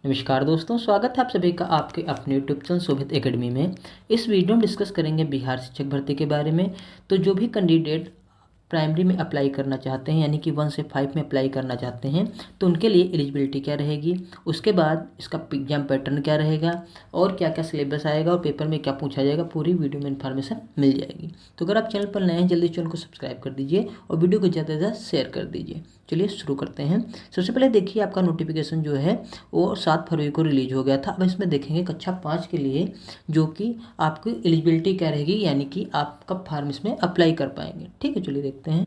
नमस्कार दोस्तों, स्वागत है आप सभी का आपके अपने यूट्यूब चैनल शोभित एकेडमी में। इस वीडियो में डिस्कस करेंगे बिहार शिक्षक भर्ती के बारे में। तो जो भी कैंडिडेट प्राइमरी में अप्लाई करना चाहते हैं, यानी कि 1 से 5 में अप्लाई करना चाहते हैं, तो उनके लिए एलिजिबिलिटी क्या रहेगी, उसके बाद इसका एग्जाम पैटर्न क्या रहेगा और क्या क्या सिलेबस आएगा और पेपर में क्या पूछा जाएगा, पूरी वीडियो में इन्फॉर्मेशन मिल जाएगी। तो अगर आप चैनल पर नए हैं, जल्दी चैनल को सब्सक्राइब कर दीजिए और वीडियो को ज़्यादा से ज़्यादा शेयर कर दीजिए। चलिए शुरू करते हैं। सबसे पहले देखिए, आपका नोटिफिकेशन जो है वो 7 फरवरी को रिलीज हो गया था। अब इसमें देखेंगे कक्षा 5 के लिए जो कि आपकी एलिजिबिलिटी क्या रहेगी, यानी कि आप कब फॉर्म इसमें अप्लाई कर पाएंगे। ठीक है, चलिए देखते हैं।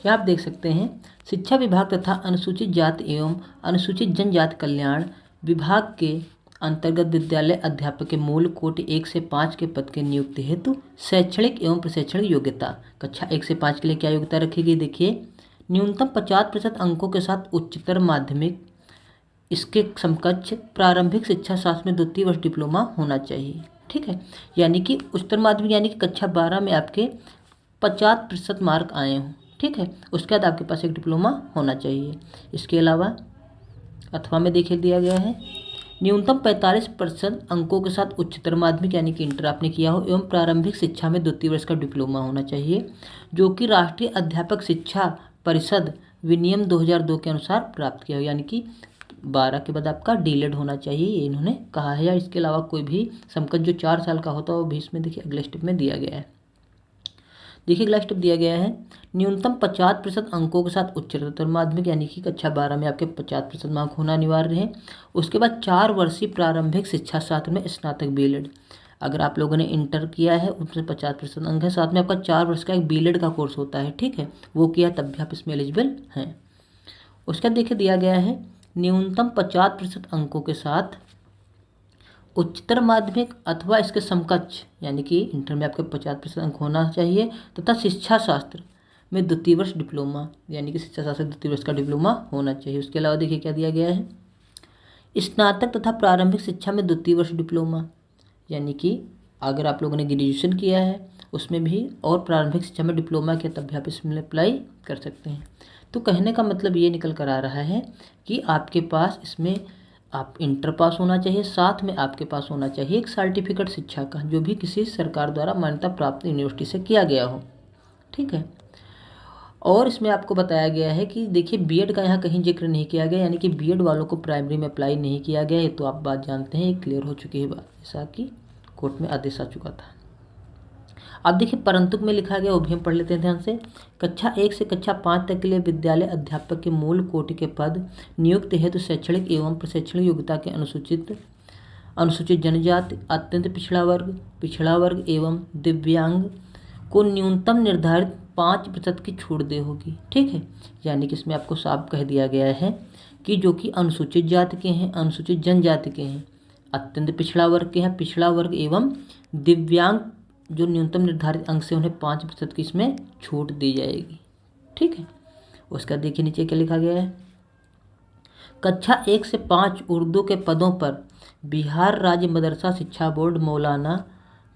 यहाँ आप देख सकते हैं, शिक्षा विभाग तथा अनुसूचित जाति एवं अनुसूचित जनजाति कल्याण विभाग के अंतर्गत विद्यालय अध्यापक के मूल कोटि 1 से 5 के पद के नियुक्ति हेतु शैक्षणिक एवं प्रशैक्षणिक योग्यता कक्षा 1 से 5 के लिए क्या योग्यता रखेगी। देखिए, न्यूनतम 50% अंकों के साथ उच्चतर माध्यमिक, इसके समकक्ष प्रारंभिक शिक्षा शास्त्र में द्वितीय वर्ष डिप्लोमा होना चाहिए। ठीक है, यानी कि उच्चतर माध्यमिक यानी कि कक्षा 12 में आपके 50% मार्क आए हों। ठीक है, उसके बाद आपके पास एक डिप्लोमा होना चाहिए। इसके अलावा अथवा में देखिए दिया गया है, न्यूनतम 45% अंकों के साथ उच्चतर माध्यमिक यानी कि इंटर आपने किया हो एवं प्रारंभिक शिक्षा में द्वितीय वर्ष का डिप्लोमा होना चाहिए, जो कि राष्ट्रीय अध्यापक शिक्षा परिषद विनियम 2002 के अनुसार प्राप्त किया हो, यानी कि 12 के बाद आपका डीलेड होना चाहिए, ये इन्होंने कहा है। या इसके अलावा कोई भी समकक्ष जो 4 साल का होता है वो भी इसमें देखिए अगले स्टेप में दिया गया है। देखिए अगला स्टेप दिया गया है, न्यूनतम 50% अंकों के साथ उच्चतर माध्यमिक यानी कि कक्षा 12 में आपके 50% मार्क होना अनिवार्य है। उसके बाद 4 वर्षीय प्रारंभिक शिक्षा शास्त्र में स्नातक बीएड, अगर आप लोगों ने इंटर किया है उसमें 50% अंक है, साथ में आपका 4 वर्ष का एक बीएड का कोर्स होता है। ठीक है, वो किया तब भी आप इसमें एलिजिबल हैं। उसका देखिए दिया गया है, न्यूनतम 50% अंकों के साथ उच्चतर माध्यमिक अथवा इसके समकक्ष यानी कि इंटर में आपके 50% अंक होना चाहिए, तथा शिक्षा शास्त्र में द्वितीय वर्ष डिप्लोमा यानी कि शिक्षा शास्त्र द्वितीय वर्ष का डिप्लोमा होना चाहिए। उसके अलावा देखिए क्या दिया गया है, स्नातक तथा प्रारंभिक शिक्षा में द्वितीय वर्ष डिप्लोमा, यानी कि अगर आप लोगों ने ग्रेजुएशन किया है उसमें भी और प्रारंभिक शिक्षा में डिप्लोमा किया तब भी आप इसमें अप्लाई कर सकते हैं। तो कहने का मतलब ये निकल कर आ रहा है कि आपके पास इसमें आप इंटर पास होना चाहिए, साथ में आपके पास होना चाहिए एक सर्टिफिकेट शिक्षा का जो भी किसी सरकार द्वारा मान्यता प्राप्त यूनिवर्सिटी से किया गया हो। ठीक है, और इसमें आपको बताया गया है कि देखिए बीएड का यहाँ कहीं जिक्र नहीं किया गया, यानी कि बीएड वालों को प्राइमरी में अप्लाई नहीं किया गया है। तो आप बात जानते हैं, ये क्लियर हो चुकी है बात, जैसा कि कोर्ट में आदेश आ चुका था। अब देखिए परंतु में लिखा गया, वो भी हम पढ़ लेते हैं ध्यान से। कक्षा 1 से कक्षा 5 तक के लिए विद्यालय अध्यापक के मूल कोटि के पद नियुक्त हेतु शैक्षणिक एवं प्रशैक्षणिक योग्यता के अनुसूचित जनजाति, अत्यंत पिछड़ा वर्ग एवं दिव्यांग को न्यूनतम निर्धारित 5% की छूट दे होगी। ठीक है, यानी कि इसमें आपको साफ कह दिया गया है कि जो कि अनुसूचित जाति के हैं, अनुसूचित जनजाति के हैं, अत्यंत पिछड़ा वर्ग के हैं, पिछड़ा वर्ग एवं दिव्यांग जो न्यूनतम निर्धारित अंक से उन्हें 5% की इसमें छूट दी जाएगी। ठीक है, उसका देखिए नीचे क्या लिखा गया है, कक्षा 1 से 5 उर्दू के पदों पर बिहार राज्य मदरसा शिक्षा बोर्ड मौलाना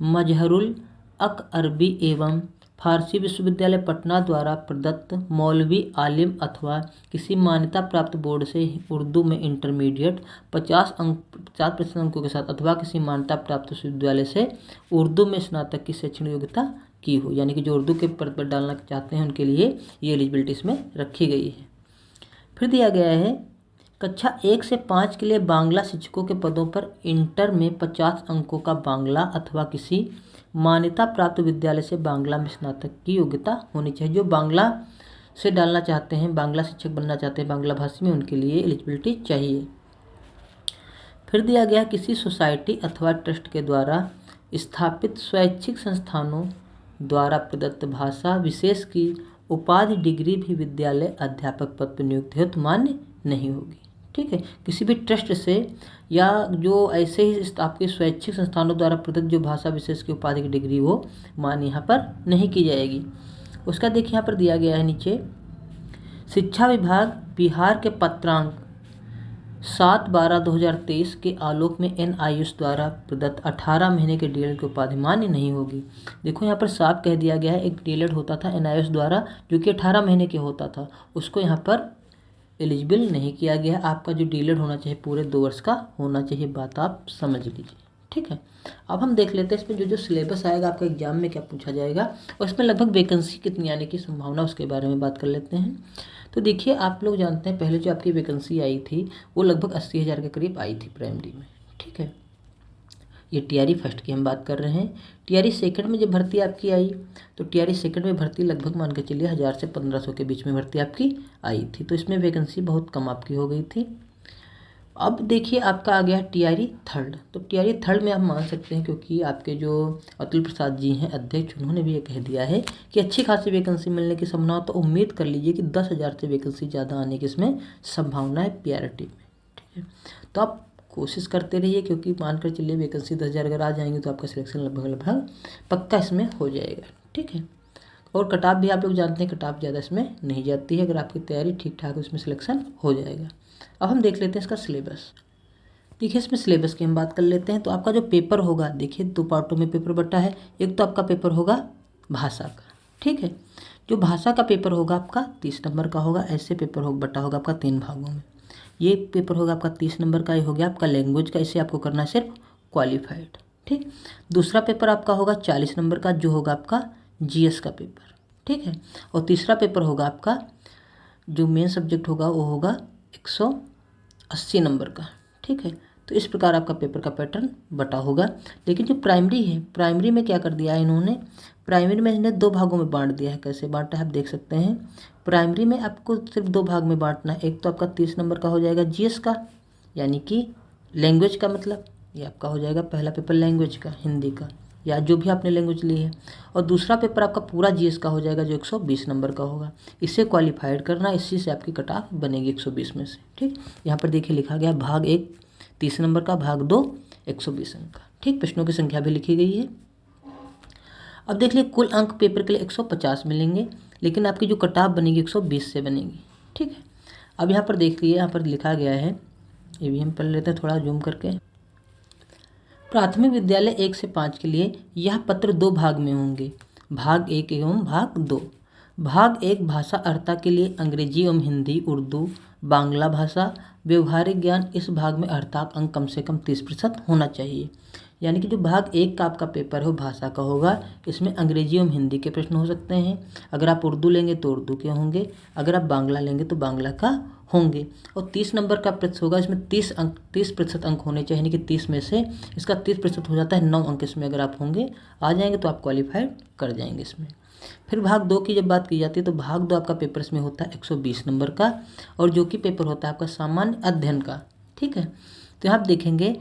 मजहरुल अक अरबी एवं फारसी विश्वविद्यालय पटना द्वारा प्रदत्त मौलवी आलिम अथवा किसी मान्यता प्राप्त बोर्ड से उर्दू में इंटरमीडिएट 50% अंकों के साथ अथवा किसी मान्यता प्राप्त विश्वविद्यालय से उर्दू में स्नातक की शैक्षणिक योग्यता की हो, यानी कि जो उर्दू के पद पर डालना चाहते हैं उनके लिए ये एलिजिबिलिटी इसमें रखी गई है। फिर दिया गया है, कक्षा 1 से 5 के लिए बांग्ला शिक्षकों के पदों पर इंटर में 50 अंकों का बांग्ला अथवा किसी मान्यता प्राप्त विद्यालय से बांग्ला में स्नातक की योग्यता होनी चाहिए। जो बांग्ला से डालना चाहते हैं, बांग्ला शिक्षक बनना चाहते हैं बांग्ला भाषी में, उनके लिए एलिजिबिलिटी चाहिए। फिर दिया गया, किसी सोसाइटी अथवा ट्रस्ट के द्वारा स्थापित स्वैच्छिक संस्थानों द्वारा प्रदत्त भाषा विशेष की उपाधि डिग्री भी विद्यालय अध्यापक पद पर नियुक्त हेतु मान्य नहीं होगी। ठीक है, किसी भी ट्रस्ट से या जो ऐसे ही आपके स्वैच्छिक संस्थानों द्वारा प्रदत्त जो भाषा विशेष की उपाधि की डिग्री वो मान्य यहाँ पर नहीं की जाएगी। उसका देखिए यहाँ पर दिया गया है नीचे, शिक्षा विभाग बिहार के पत्रांक 7/12/2023 के आलोक में NIS द्वारा प्रदत्त 18 महीने के डीएलएड की उपाधि मान्य नहीं होगी। देखो यहाँ पर साफ कह दिया गया है, एक डीएलएड होता था NIS द्वारा जो कि 18 महीने के होता था, उसको यहाँ पर एलिजिबल नहीं किया गया है। आपका जो डीलेड होना चाहिए पूरे 2 वर्ष का होना चाहिए, बात आप समझ लीजिए। ठीक है, अब हम देख लेते हैं इसमें जो सिलेबस आएगा आपका एग्जाम में क्या पूछा जाएगा और इसमें लगभग वैकेंसी कितनी आने की संभावना उसके बारे में बात कर लेते हैं। तो देखिए, आप लोग जानते हैं पहले जो आपकी वैकेंसी आई थी वो लगभग 80,000 के करीब आई थी प्राइमरी में। ठीक है, ये टीआरई फर्स्ट की हम बात कर रहे हैं। टीआरई सेकंड में जब भर्ती आपकी आई तो टीआरई सेकंड में भर्ती लगभग मान के चलिए 1000 से 1500 के बीच में भर्ती आपकी आई थी, तो इसमें वैकेंसी बहुत कम आपकी हो गई थी। अब देखिए आपका आ गया टीआरई थर्ड। तो टीआरई थर्ड में आप मान सकते हैं क्योंकि आपके जो अतुल प्रसाद जी हैं अध्यक्ष, उन्होंने भी ये कह दिया है कि अच्छी खासी वैकेंसी मिलने की संभावना, तो उम्मीद कर लीजिए कि 10,000 से वैकेंसी ज़्यादा आने की इसमें संभावना है पीआरटी में। ठीक है, तो आप कोशिश करते रहिए क्योंकि मानकर चलिए वैकेंसी 10,000 अगर आ जाएंगी तो आपका सिलेक्शन लगभग पक्का इसमें हो जाएगा। ठीक है, और कटाप भी आप लोग जानते हैं कटाप ज़्यादा इसमें नहीं जाती है, अगर आपकी तैयारी ठीक ठाक है उसमें सिलेक्शन हो जाएगा। अब हम देख लेते हैं इसका सिलेबस। देखिए, इसमें सिलेबस की हम बात कर लेते हैं। तो आपका जो पेपर होगा, देखिए 2 पार्टों में पेपर बटा है। एक तो आपका पेपर होगा भाषा का। ठीक है, जो भाषा का पेपर होगा आपका 30 नंबर का होगा। ऐसे पेपर बटा होगा आपका 3 भागों में। ये पेपर होगा आपका 30 नंबर का, ये हो गया आपका लैंग्वेज का, इसे आपको करना है सिर्फ क्वालिफाइड। ठीक, दूसरा पेपर आपका होगा 40 नंबर का, जो होगा आपका जीएस का पेपर। ठीक है, और तीसरा पेपर होगा आपका जो मेन सब्जेक्ट होगा वो होगा 180 नंबर का। ठीक है, तो इस प्रकार आपका पेपर का पैटर्न बटा होगा। लेकिन जो प्राइमरी है, प्राइमरी में क्या कर दिया है इन्होंने, प्राइमरी में इन्हें 2 भागों में बांट दिया है। कैसे बांटा है आप देख सकते हैं। प्राइमरी में आपको सिर्फ 2 भाग में बांटना है। एक तो आपका 30 नंबर का हो जाएगा जीएस का, यानी कि लैंग्वेज का, मतलब ये आपका हो जाएगा पहला पेपर लैंग्वेज का, हिंदी का या जो भी आपने लैंग्वेज ली है। और दूसरा पेपर आपका पूरा जीएस का हो जाएगा जो 120 नंबर का होगा। इसे क्वालिफाइड करना, इसी से आपकी कट ऑफ बनेगी 120 में से। ठीक, यहाँ पर देखिए लिखा गया भाग 1 30 नंबर का, भाग 2 120 अंक का। ठीक, प्रश्नों की संख्या भी लिखी गई है। अब देख लिए कुल अंक पेपर के लिए 150 मिलेंगे, लेकिन आपकी जो कट ऑफ बनेगी 120 से बनेगी। ठीक है, अब यहाँ पर देख लिए, यहाँ पर लिखा गया है, ये भी हम पढ़ लेते हैं थोड़ा जूम करके। प्राथमिक विद्यालय 1 से 5 के लिए यह पत्र 2 भाग में होंगे, भाग 1 एवं भाग 2। भाग 1 भाषा अर्हता के लिए अंग्रेजी एवं हिंदी, उर्दू, बांग्ला भाषा, व्यवहारिक ज्ञान। इस भाग में अर्हता अंक कम से कम 30% होना चाहिए। यानी कि जो भाग 1 का आपका पेपर हो भाषा का होगा, इसमें अंग्रेजी एवं हिंदी के प्रश्न हो सकते हैं। अगर आप उर्दू लेंगे तो उर्दू के होंगे, अगर आप बांग्ला लेंगे तो बांग्ला का होंगे। और 30 नंबर का प्रश्न होगा, इसमें 30% अंक होने चाहिए। यानी कि 30 में से इसका 30% हो जाता है, 9 अंक इसमें अगर आप होंगे आ जाएंगे तो आप क्वालिफाइड कर जाएंगे इसमें। फिर भाग 2 की जब बात की जाती है तो भाग 2 आपका पेपर इसमें होता है 120 नंबर का, और जो कि पेपर होता है आपका सामान्य अध्ययन का। ठीक है, तो यहाँ आप देखेंगे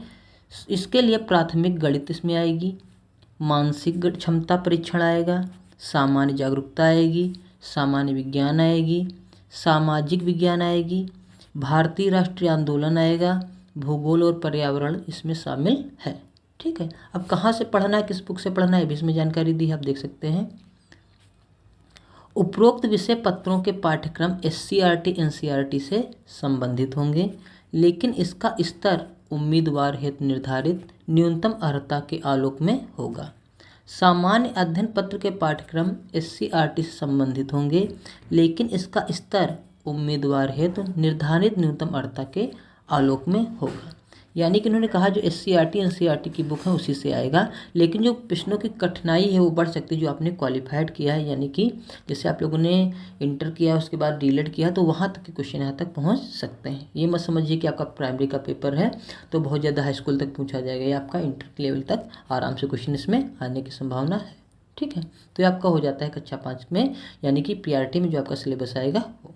इसके लिए प्राथमिक गणित इसमें आएगी, मानसिक क्षमता परीक्षण आएगा, सामान्य जागरूकता आएगी, सामान्य विज्ञान आएगी, सामाजिक विज्ञान आएगी, भारतीय राष्ट्रीय आंदोलन आएगा, भूगोल और पर्यावरण इसमें शामिल है। ठीक है, अब कहाँ से पढ़ना है, किस बुक से पढ़ना है भी इसमें जानकारी दी है, आप देख सकते हैं। उपरोक्त विषय पत्रों के पाठ्यक्रम SCERT NCERT से संबंधित होंगे, लेकिन इसका स्तर उम्मीदवार हेतु निर्धारित न्यूनतम अर्हता के आलोक में होगा। सामान्य अध्ययन पत्र के पाठ्यक्रम SCERT से संबंधित होंगे, लेकिन इसका स्तर उम्मीदवार हेतु निर्धारित न्यूनतम अर्हता के आलोक में होगा। यानी कि उन्होंने कहा जो SCERT NCERT की बुक है उसी से आएगा, लेकिन जो प्रश्नों की कठिनाई है वो बढ़ सकती है जो आपने क्वालिफाइड किया है। यानी कि जैसे आप लोगों ने इंटर किया उसके बाद डीलेड किया तो वहाँ तक के क्वेश्चन यहाँ तक पहुँच सकते हैं। ये मत समझिए कि आपका प्राइमरी का पेपर है तो बहुत ज़्यादा हाई स्कूल तक पूछा जाएगा, ये आपका इंटर लेवल तक आराम से क्वेश्चन इसमें आने की संभावना है। ठीक है, तो ये आपका हो जाता है कक्षा 5 में, यानी कि PRT में जो आपका सिलेबस आएगा वो।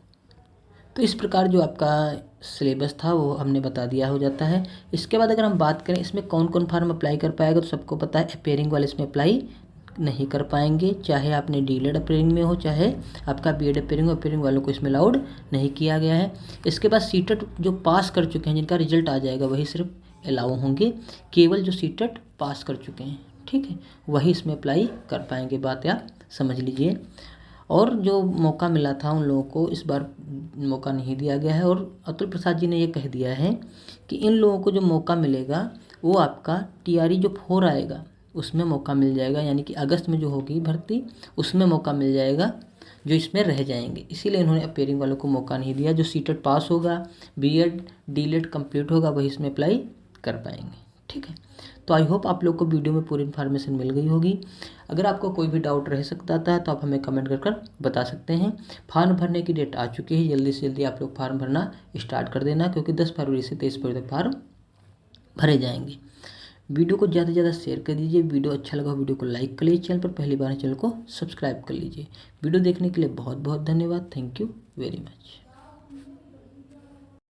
तो इस प्रकार जो आपका सिलेबस था वो हमने बता दिया हो जाता है। इसके बाद अगर हम बात करें इसमें कौन कौन फार्म अप्लाई कर पाएगा, तो सबको पता है अपेयरिंग वाले इसमें अप्लाई नहीं कर पाएंगे, चाहे आपने डीलेड अपेयरिंग में हो चाहे आपका बीएड अपेयरिंग, अपेयरिंग वालों को इसमें अलाउड नहीं किया गया है। इसके बाद सीटेट जो पास कर चुके हैं जिनका रिजल्ट आ जाएगा वही सिर्फ अलाउ होंगे, केवल जो सीटेट पास कर चुके हैं ठीक है वही इसमें अप्लाई कर पाएंगे, बात आप समझ लीजिए। और जो मौका मिला था उन लोगों को इस बार मौका नहीं दिया गया है, और अतुल प्रसाद जी ने ये कह दिया है कि इन लोगों को जो मौका मिलेगा वो आपका TRE जो 4 आएगा उसमें मौका मिल जाएगा, यानी कि अगस्त में जो होगी भर्ती उसमें मौका मिल जाएगा जो इसमें रह जाएंगे। इसीलिए इन्होंने अपेयरिंग वालों को मौका नहीं दिया। जो सीटेट पास होगा, बीएड डीलेड कंप्लीट होगा, वही इसमें अप्लाई कर पाएंगे। ठीक है, तो आई होप आप लोग को वीडियो में पूरी इन्फॉर्मेशन मिल गई होगी। अगर आपको कोई भी डाउट रह सकता था तो आप हमें कमेंट कर बता सकते हैं। फॉर्म भरने की डेट आ चुकी है, जल्दी से जल्दी आप लोग फॉर्म भरना स्टार्ट कर देना, क्योंकि 10 फरवरी से 23 फरवरी तक फॉर्म भरे जाएंगे। वीडियो को ज़्यादा से ज़्यादा शेयर कर दीजिए। वीडियो अच्छा लगा वीडियो को लाइक कर लीजिए। चैनल पर पहली बार चैनल को सब्सक्राइब कर लीजिए। वीडियो देखने के लिए बहुत बहुत धन्यवाद। Thank you very much.